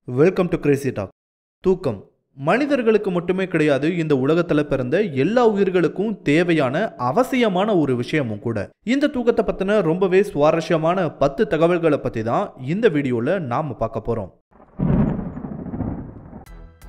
Welcome to Crazy talk. தூக்கம் மனிதர்களுக்கு மட்டுமே கிடையாது, இந்த உலகத்துல பிறந்த எல்லா உயிர்களுக்கும் தேவையான அவசியமான ஒரு விஷயமும் கூட. இந்த தூக்கத்தை பத்தின ரொம்பவே சுவாரஸ்யமான 10 தகவல்களை பத்தி தான் இந்த வீடியோல நாம பார்க்க போறோம்.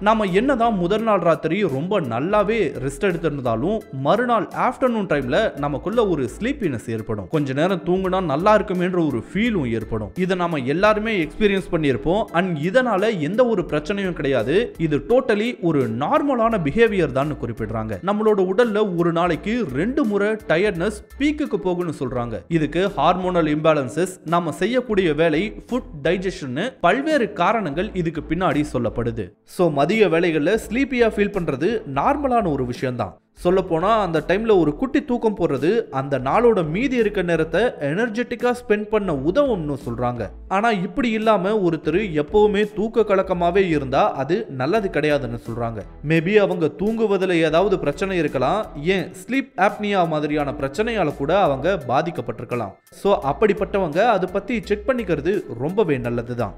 நாம என்னதான் முதல் நாள் ராத்திரி ரொம்ப நல்லாவே ரெஸ்ட் எடுத்திருந்தாலும் மறுநாள் ஆஃப்டர்நூன் டைம்ல நமக்குள்ள ஒரு ஸ்லீப்பினஸ் ஏற்படும். கொஞ்ச நேரம் தூங்குனா நல்லா இருக்குமேன்ற ஒரு ஃபீலும் ஏற்படும். இதை நாம எல்லாருமே எக்ஸ்பீரியன்ஸ் பண்ணியிருப்போம். அண்ட் இதனால எந்த ஒரு பிரச்சனையும் கிடையாது. இது டோட்டலி ஒரு நார்மலான பிஹேவியர் தான் குறிப்பிடுறாங்க. நம்மளோட உடல்ல ஒரு நாளைக்கு 2 முறை டயர்ட்னஸ் பீக்குக்கு போகும்னு சொல்றாங்க. இதுக்கு ஹார்மோனல் இம்பேலன்சஸ், நாம செய்யக்கூடிய வேலை, ஃபுட் டைஜஷன், பல்வேறு காரணங்கள் இதுக்கு பின்னாடி சொல்லப்படுது. சோ மதிய வேளைகள்ல ஸ்லீப்பியா ஃபீல் பண்றது நார்மலான ஒரு விஷயம் தான். சொல்ல போனா அந்த டைம்ல ஒரு குட்டி தூக்கம் போடுறது அந்த நாளோட மீதி இருக்க நேரத்தை எனர்ஜெட்டிக்கா ஸ்பெண்ட் பண்ண உதவும்னு சொல்றாங்க. ஆனா இப்படி இல்லாம ஒருத்தர் எப்பவுமே தூக்க கலக்கமாவே இருந்தா அது நல்லது கிடையாதுன்னு சொல்றாங்க. மேபி அவங்க தூங்குவதில் ஏதாவது பிரச்சனை இருக்கலாம். ஏன் ஸ்லீப் ஆப்னியா மாதிரியான பிரச்சனையால கூட அவங்க பாதிக்கப்பட்டிருக்கலாம். சோ அப்படிப்பட்டவங்க அதை பத்தி செக் பண்ணிக்கிறது ரொம்பவே நல்லதுதான்.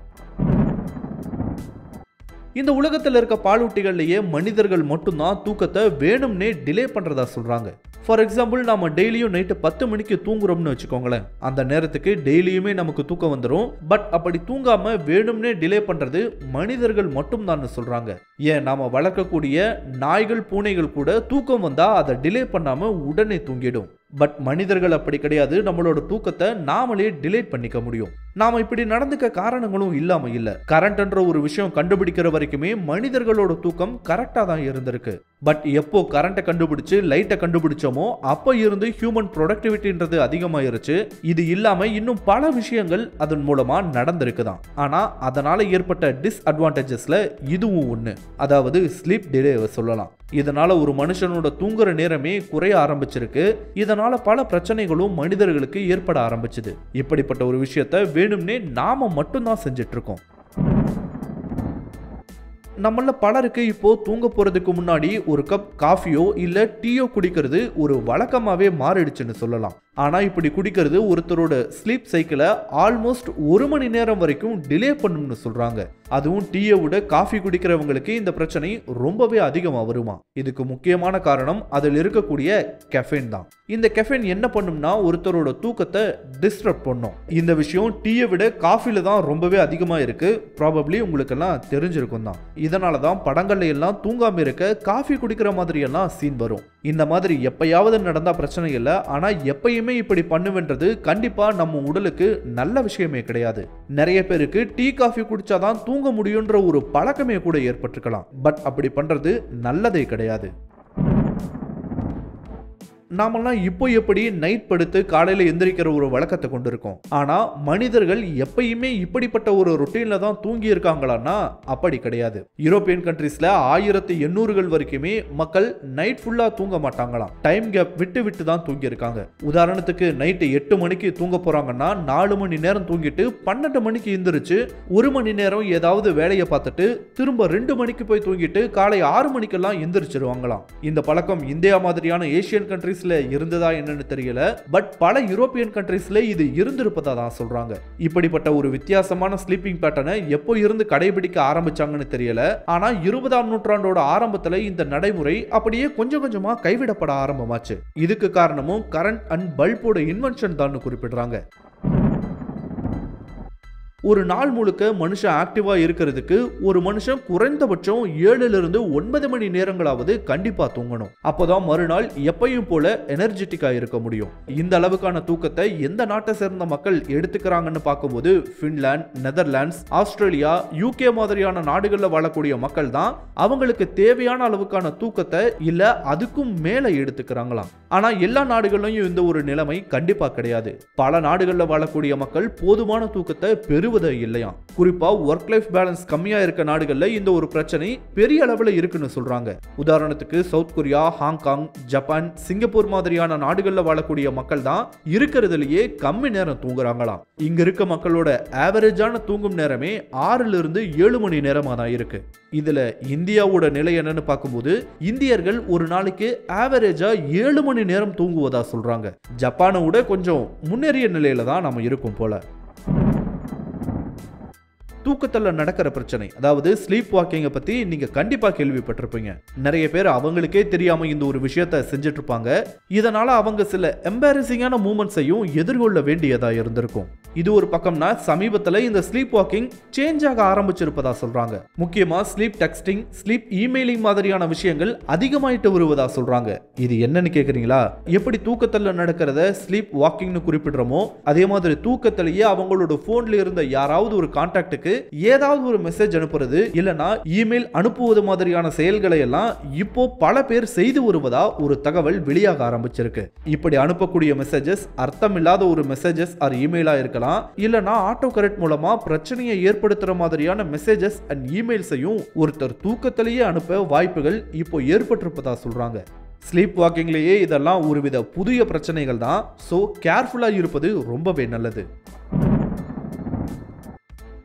இந்த உலகத்தில் இருக்க பாலூட்டிகள்லயே மனிதர்கள் மட்டும்தான் தூக்கத்தை வேணும்னே டிலே பண்றதா சொல்றாங்க. ஃபார் எக்ஸாம்பிள், நாம டெய்லியும் நைட்டு 10 மணிக்கு தூங்குறோம்னு வச்சுக்கோங்களேன். அந்த நேரத்துக்கு டெய்லியுமே நமக்கு தூக்கம் வந்துடும். பட் அப்படி தூங்காம வேணும்னே டிலே பண்றது மனிதர்கள் மட்டும் தான் சொல்றாங்க. ஏன் நாம வளர்க்கக்கூடிய நாய்கள், பூனைகள் கூட தூக்கம் வந்தா அதை டிலே பண்ணாம உடனே தூங்கிடும். பட் மனிதர்கள் அப்படி கிடையாது. நம்மளோட தூக்கத்தை நாமளே டிலேட் பண்ணிக்க முடியும். நாம இப்படி நடந்துக்க காரணங்களும் இல்லாம இல்ல. கரண்ட்ன்ற ஒரு விஷயம் கண்டுபிடிக்கிற வரைக்குமே மனிதர்களோட தூக்கம் கரெக்டா தான் இருந்திருக்கு. பட் எப்போ கரண்ட்டை கண்டுபிடிச்சு லைட்டை கண்டுபிடிச்சோமோ அப்ப இருந்து ஹியூமன் ப்ரொடக்டிவிட்டின்றது அதிகமாயிருச்சு. இது இல்லாம இன்னும் பல விஷயங்கள் அதன் மூலமா நடந்திருக்குதான். ஆனா அதனால ஏற்பட்ட டிஸ்அட்வான்டேஜஸ்ல இதுவும் ஒண்ணு. அதாவது ஸ்லீப் டிலேவை சொல்லலாம். இதனால ஒரு மனுஷனோட தூங்குற நேரமே குறைய ஆரம்பிச்சிருக்கு. இதனால பல பிரச்சனைகளும் மனிதர்களுக்கு ஏற்பட ஆரம்பிச்சது. இப்படிப்பட்ட ஒரு விஷயத்தை வேணும்னே நாம மட்டும்தான் செஞ்சிட்டு இருக்கோம். நம்மள பலருக்கு இப்போ தூங்க போறதுக்கு முன்னாடி ஒரு கப் காஃபியோ இல்ல டீயோ குடிக்கிறது ஒரு வழக்கமாவே மாறிடுச்சுன்னு சொல்லலாம். ஆனா இப்படி குடிக்கிறது ஒருத்தரோட ஸ்லீப் சைக்கிளை ஆல்மோஸ்ட் 1 மணி நேரம் வரைக்கும் டிலே பண்ணும்னு சொல்றாங்க. அதுவும் டீயை விட காஃபி குடிக்கிறவங்களுக்கு இந்த பிரச்சனை ரொம்பவே அதிகமா வருமா. இதுக்கு முக்கியமான காரணம் அதில் இருக்கக்கூடிய கெஃபைன் தான். இந்த கெஃபைன் என்ன பண்ணும்னா ஒருத்தரோட தூக்கத்தை டிஸ்டர்ப் பண்ணும். இந்த விஷயம் டீயை விட காஃபில தான் ரொம்பவே அதிகமா இருக்கு. ப்ராபப்ளி உங்களுக்கு எல்லாம் தெரிஞ்சிருக்கும் தான். இதனாலதான் படங்கள்ல எல்லாம் தூங்காம இருக்க காஃபி குடிக்கிற மாதிரி எல்லாம் சீன் வரும். இந்த மாதிரி எப்பயாவது நடந்தா பிரச்சனை இல்லை. ஆனா எப்பயுமே இப்படி பண்ணுவேன்றது கண்டிப்பா நம்ம உடலுக்கு நல்ல விஷயமே கிடையாது. நிறைய பேருக்கு டீ காஃபி குடிச்சாதான் தூங்க முடியும்ன்ற ஒரு பழக்கமே கூட ஏற்பட்டிருக்கலாம். பட் அப்படி பண்றது நல்லதே கிடையாது. நாமெல்லாம் இப்போ எப்படி நைட் படுத்து காலையில எந்திரிக்கிற ஒரு வழக்கத்தை கொண்டு இருக்கோம். ஆனா மனிதர்கள் எப்பயுமே இப்படிப்பட்ட ஒரு ரொட்டீன்ல தான் தூங்கி இருக்காங்களான்னா அப்படி கிடையாது. யூரோப்பியன் கண்ட்ரீஸ்ல 1800கள் வரைக்குமே மக்கள் நைட் ஃபுல்லா தூங்க மாட்டாங்களாம். டைம் கேப் விட்டு விட்டு தான் தூங்கி இருக்காங்க. உதாரணத்துக்கு நைட்டு 8 மணிக்கு தூங்க போறாங்கன்னா 4 மணி நேரம் தூங்கிட்டு 12 மணிக்கு எந்திரிச்சு 1 மணி நேரம் ஏதாவது வேலையை பார்த்துட்டு திரும்ப 2 மணிக்கு போய் தூங்கிட்டு காலை 6 மணிக்கெல்லாம் எந்திரிச்சிருவாங்களாம். இந்த பழக்கம் இந்தியா மாதிரியான ஏசியன் கண்ட்ரீஸ் இருந்ததா என்னன்னு தெரியல. பட் பல யூரோப்பியன் கண்ட்ரீஸ்ல இது இருந்திருப்பதா தான் சொல்றாங்க. இப்படிப்பட்ட ஒரு வித்தியாசமான ஸ்லீப்பிங் பேட்டர்னை எப்போ இருந்து கடைபிடிக்க ஆரம்பிச்சாங்கன்னு தெரியல. ஆனா 20ஆம் நூற்றாண்டோட ஆரம்பத்துல இந்த நடைமுறை அப்படியே கொஞ்சம் கொஞ்சமா கைவிடப்பட ஆரம்பமாச்சு. இதுக்கு காரணமும் கரண்ட் அண்ட் பல்போட இன்வென்ஷன் தான் குறிப்பிடுறாங்க. ஒரு நாள் முழுக்க மனுஷன் ஆக்டிவா இருக்கிறதுக்கு ஒரு மனுஷன் குறைந்தபட்சம் 7லிருந்து 9 மணி நேரங்களாவது கண்டிப்பா தூங்கணும். அப்போதான் மறுநாள் எப்பயும் போல எனர்ஜெட்டிக்கா இருக்க முடியும். இந்த அளவுக்கான தூக்கத்தை எந்த நாட்டை சேர்ந்த மக்கள் எடுத்துக்கிறாங்கன்னு பார்க்கும்போது பின்லாந்து, நெதர்லாண்ட்ஸ், ஆஸ்திரேலியா, யூகே மாதிரியான நாடுகள்ல வாழக்கூடிய மக்கள் தான் அவங்களுக்கு தேவையான அளவுக்கான தூக்கத்தை இல்ல அதுக்கும் மேல எடுத்துக்கிறாங்களாம். ஆனா எல்லா நாடுகளிலும் இந்த ஒரு நிலைமை கண்டிப்பா கிடையாது. பல நாடுகள்ல வாழக்கூடிய மக்கள் போதுமான தூக்கத்தை பெறுவதே இல்லையா. குறிப்பா ஒர்க் லைஃப் பேலன்ஸ் கம்மியா இருக்க நாடுகள்ல இந்த ஒரு பிரச்சனை பெரிய அளவுல இருக்குன்னு சொல்றாங்க. உதாரணத்துக்கு south Korea, Hong Kong, Japan, Singapore மாதிரியான நாடுகள்ல வாழக்கூடிய மக்கள் தான் இருக்கிறதுலயே கம்மி நேரம் தூங்குறாங்களாம். இங்க இருக்க மக்களோட ஆவரேஜான தூங்கும் நேரமே 6லிருந்து 7 மணி நேரமா தான் இருக்கு. இதுல இந்தியாவோட நிலை என்னன்னு பார்க்கும்போது இந்தியர்கள் ஒரு நாளைக்கு ஆவரேஜா 7 மணி நேரம் தூங்குவதா சொல்றாங்க. ஜப்பானை விட கொஞ்சம் முன்னேறிய நிலையில தான் நம்ம இருக்கும் போல. தூக்கத்துல நடக்கிற பிரச்சனை, அதாவது ஸ்லீப் வாக்கிங்கை பத்தி நீங்க கண்டிப்பா கேள்விப்பட்டிருப்பீங்க. நிறைய பேர் அவங்களுக்கே தெரியாம இந்த ஒரு விஷயத்தை செஞ்சுட்டு இருப்பாங்க. இதனால அவங்க சில எம்பாரசிங்கான மூமெண்ட்ஸையும் எதிர்கொள்ள வேண்டியதா இருந்திருக்கும். இது ஒரு பக்கம்னா சமீபத்துல இந்த ஸ்லீப் வாக்கிங் சேஞ்ச் ஆக ஆரம்பிச்சிருப்பதா சொல்றாங்க. முக்கியமா ஸ்லீப் டெக்ஸ்டிங், ஸ்லீப் இமெயிலிங் மாதிரியான விஷயங்கள் அதிகமாயிட்டு வருவதா சொல்றாங்க. இது என்னன்னு கேக்குறீங்களா? எப்படி தூக்கத்துல நடக்கிறத ஸ்லீப் வாக்கிங்னு குறிப்பிடுறோமோ அதே மாதிரி தூக்கத்திலேயே அவங்களோட போன்ல இருந்த யாராவது ஒரு கான்டாக்டுக்கு ஏதாவது ஒரு மெசேஜ் அனுப்புறது இல்லனா இமெயில் அனுப்புவது மாதிரியான செயல்களை எல்லாம் இப்போ பல பேர் செய்து வருவதா ஒரு தகவல் வெளியாக ஆரம்பிச்சிருக்கு. இப்படி அனுப்பக்கூடிய மெசேஜஸ் அர்த்தமில்லாத ஒரு மெசேஜஸ் ஆர் இமெயிலா இருக்கலாம், இல்லனா ஆட்டோ கரெக்ட் மூலமா பிரச்சனையை ஏற்படுத்துற மாதிரியான மெசேஜஸ் அண்ட் இமெயில்ஸையும் ஒருத்தர் தூக்கத்திலேயே அனுப்ப வாய்ப்புகள் இப்போ ஏற்பட்டிருப்பதா சொல்றாங்க. ஸ்லீப் வாக்கிங்லேயே இதெல்லாம் ஒருவித புதிய பிரச்சனைகள் தான். ஸோ கேர்ஃபுல்லாக இருப்பது ரொம்பவே நல்லது.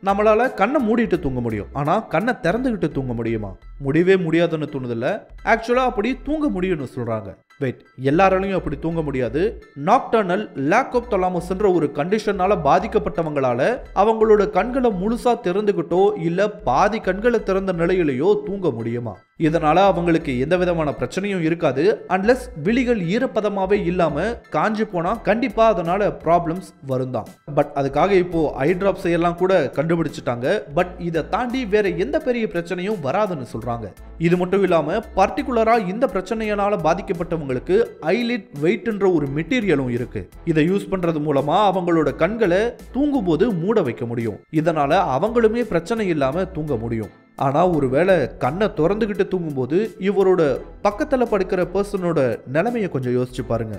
நம்மளால கண்ணை மூடிட்டு தூங்க முடியும், ஆனா கண்ணை திறந்துகிட்டு தூங்க முடியுமா? முடியவே முடியாதுன்னு தோணுதில்ல. ஆக்சுவலா அப்படி தூங்க முடியும்னு சொல்றாங்க. வெயிட், எல்லாராலையும் அப்படி தூங்க முடியாது. நாக்டர்னல் லேக் ஆஃப் தலாமஸ்ன்ற ஒரு கண்டிஷனால பாதிக்கப்பட்டவங்களால அவங்களோட கண்களை முழுசா திறந்துகிட்டோ இல்ல பாதி கண்களை திறந்த நிலையிலேயோ தூங்க முடியுமா? இதனால அவங்களுக்கு எந்த விதமான பிரச்சனையும் இருக்காது. அன்லெஸ் விழிகள் ஈரப்பதமாவே இல்லாம காஞ்சி போனா கண்டிப்பா அதனால ப்ராப்ளம்ஸ் வரும் தான். பட் அதுக்காக இப்போ ஐ டிராப்ஸ் எல்லாம் கூட கண்டுபிடிச்சிட்டாங்க. பட் இதை தாண்டி வேற எந்த பெரிய பிரச்சனையும் வராதுன்னு சொல்றாங்க. இது மட்டும் இல்லாம பர்டிகுலரா இந்த பிரச்சனையால பாதிக்கப்பட்டவங்களுக்கு ஐலிட் வெயிட்ன்ற ஒரு மெட்டீரியலும் இருக்கு. இதை யூஸ் பண்றது மூலமா அவங்களோட கண்களை தூங்கும் போது மூட வைக்க முடியும். இதனால அவங்களுமே பிரச்சனை இல்லாம தூங்க முடியும். ஆனா ஒருவேளை கண்ணை திறந்துகிட்டு தூங்கும்போது இவரோட பக்கத்துல படுக்கிற பர்சனோட நிலைமையை கொஞ்சம் யோசிச்சு பாருங்க.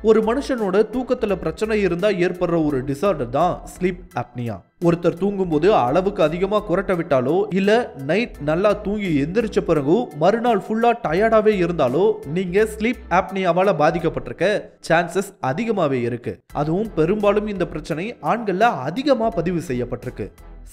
ஒரு மனுஷனோட தூக்கத்துல பிரச்சனை இருந்தா ஏற்படுற ஒரு டிசார்டர் தான் ஸ்லீப் அப்னியா. ஒருத்தர் தூங்கும்போது அளவுக்கு அதிகமா குரட்ட விட்டாலோ இல்ல நைட் நல்லா தூங்கி எந்திரிச்ச பிறகு மறுநாள் ஃபுல்லா டயர்டாவே இருந்தாலோ நீங்க ஸ்லீப் அப்னியாவால பாதிக்கப்பட்டிருக்க சான்சஸ் அதிகமாவே இருக்கு. அதுவும் பெரும்பாலும் இந்த பிரச்சனை ஆண்கள்ல அதிகமா பதிவு செய்யப்பட்டிருக்கு.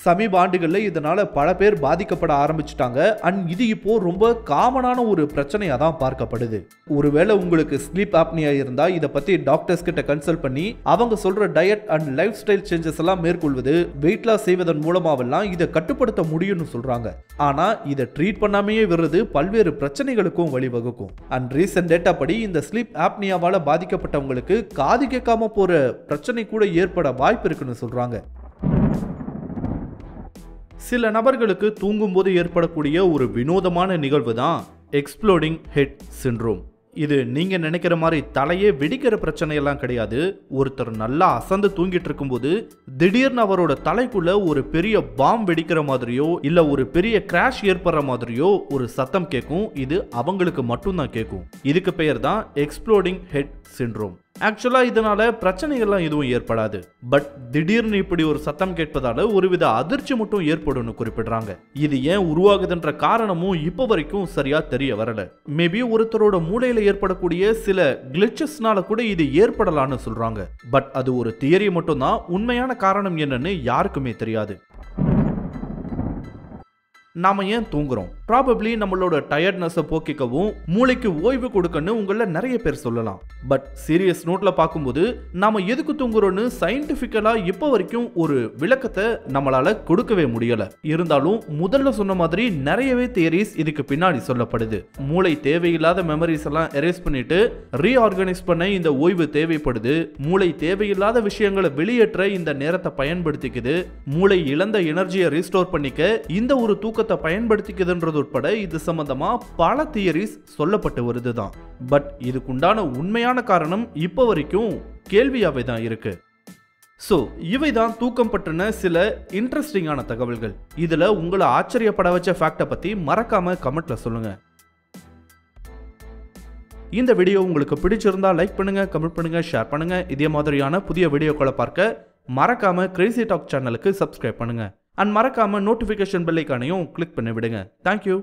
சமீப ஆண்டுகளில் இதனால பல பேர் பாதிக்கப்பட ஆரம்பிச்சுட்டாங்க. அண்ட் இது இப்போ ரொம்ப காமனான ஒரு பிரச்சனையா தான் பார்க்கப்படுது. ஒருவேளை உங்களுக்கு ஸ்லீப் ஆப்னியா இருந்தா இதை பத்தி டாக்டர்ஸ் கிட்ட கன்சல்ட் பண்ணி அவங்க சொல்ற diet and life style changes எல்லாம் மேற்கொள்வது, வெயிட் லாஸ் செய்வதன் மூலமாவெல்லாம் இதை கட்டுப்படுத்த முடியும்னு சொல்றாங்க. ஆனா இதை ட்ரீட் பண்ணாமையே விடுறது பல்வேறு பிரச்சனைகளுக்கும் வழிவகுக்கும். அண்ட் ரீசெண்ட் டேட்டா படி இந்த ஸ்லீப் ஆப்னியாவால பாதிக்கப்பட்டவங்களுக்கு காது கேட்காம போற பிரச்சனை கூட ஏற்பட வாய்ப்பு இருக்குன்னு சொல்றாங்க. சில நபர்களுக்கு தூங்கும்போது ஏற்படக்கூடிய ஒரு வினோதமான நிகழ்வு தான் எக்ஸ்ப்ளோடிங் ஹெட் சிண்ட்ரோம். இது நீங்க நினைக்கிற மாதிரி தலையே வெடிக்கிற பிரச்சனை எல்லாம் கிடையாது. ஒருத்தர் நல்லா அசந்து தூங்கிட்டு இருக்கும்போது திடீர்னு அவரோட தலைக்குள்ள ஒரு பெரிய பாம் வெடிக்கிற மாதிரியோ இல்ல ஒரு பெரிய கிராஷ் ஏற்படுற மாதிரியோ ஒரு சத்தம் கேட்கும். இது அவங்களுக்கு மட்டும்தான் கேட்கும். இதுக்கு பெயர் தான் எக்ஸ்ப்ளோடிங் ஹெட் சிண்ட்ரோம். ஆக்சுவலா இதனால பிரச்சனைகள்லாம் எதுவும் ஏற்படாது. பட் திடீர்னு இப்படி ஒரு சத்தம் கேட்பதால ஒருவித அதிர்ச்சி மட்டும் ஏற்படும் குறிப்பிடுறாங்க. இது ஏன் உருவாகுதுன்ற காரணமும் இப்போ வரைக்கும் சரியா தெரிய வரல. மேபி ஒருத்தரோட மூளையில ஏற்படக்கூடிய சில கிளிச்சஸ்னால கூட இது ஏற்படலான்னு சொல்றாங்க. பட் அது ஒரு தியரி மட்டும் தான். உண்மையான காரணம் என்னன்னு யாருக்குமே தெரியாது. நாம ஏன் தூங்குறோம்? ப்ராபப்ளி நம்மளோட டயர்ட்னஸை போக்கிக்கவும் மூளைக்கு ஓய்வு கொடுக்கணும் உங்கள நிறைய பேர் சொல்லலாம். பட் சீரியஸ் நோட்ல பார்க்கும்போது நாம எதுக்கு தூங்குறோம்னு சயின்டிபிக்கலா இப்போ வரைக்கும் ஒரு விளக்கத்தை நம்மளால கொடுக்கவே முடியல. இருந்தாலும் முதல்ல சொன்ன மாதிரி நிறையவே தியரிஸ் இதுக்கு பின்னாடி சொல்லப்படுது. மூளை தேவையில்லாத மெமரிஸ் எல்லாம் எரேஸ் பண்ணிட்டு ரீஆர்கனைஸ் பண்ண இந்த ஓய்வு தேவைப்படுது. மூளை தேவையில்லாத விஷயங்களை வெளியேற்ற இந்த நேரத்தை பயன்படுத்திக்குது. மூளை இழந்த எனர்ஜியை ரீஸ்டோர் பண்ணிக்க இந்த ஒரு தூக்க பயன்படுத்திக்குதுன்றது உட்பட இது சம்பந்தமா பல தியரிஸ் சொல்லப்பட்டு வருதுதான். பட் இதுக்குண்டான உண்மையான காரணம் இப்போ வரைக்கும் கேள்வியாவே தான் இருக்கு. சோ இவைதான் தூக்கம் பற்றின சில இன்ட்ரெஸ்டிங்கான தகவல்கள். இதுல உங்களை ஆச்சரியப்பட வச்ச ஃபேக்ட பத்தி மறக்காம கமெண்ட்ல சொல்லுங்க. இந்த வீடியோ உங்களுக்கு பிடிச்சிருந்தா லைக் பண்ணுங்க, கமெண்ட் பண்ணுங்க, ஷேர் பண்ணுங்க. இதே மாதிரியான புதிய வீடியோக்களை பார்க்க மறக்காம கிரேசி டாக் சேனலுக்கு சப்ஸ்கிரைப் பண்ணுங்க. அண்ட் மறக்காம நோட்டிஃபிகேஷன் பெல் ஐகானையும் கிளிக் பண்ணி விடுங்க. தேங்க்யூ.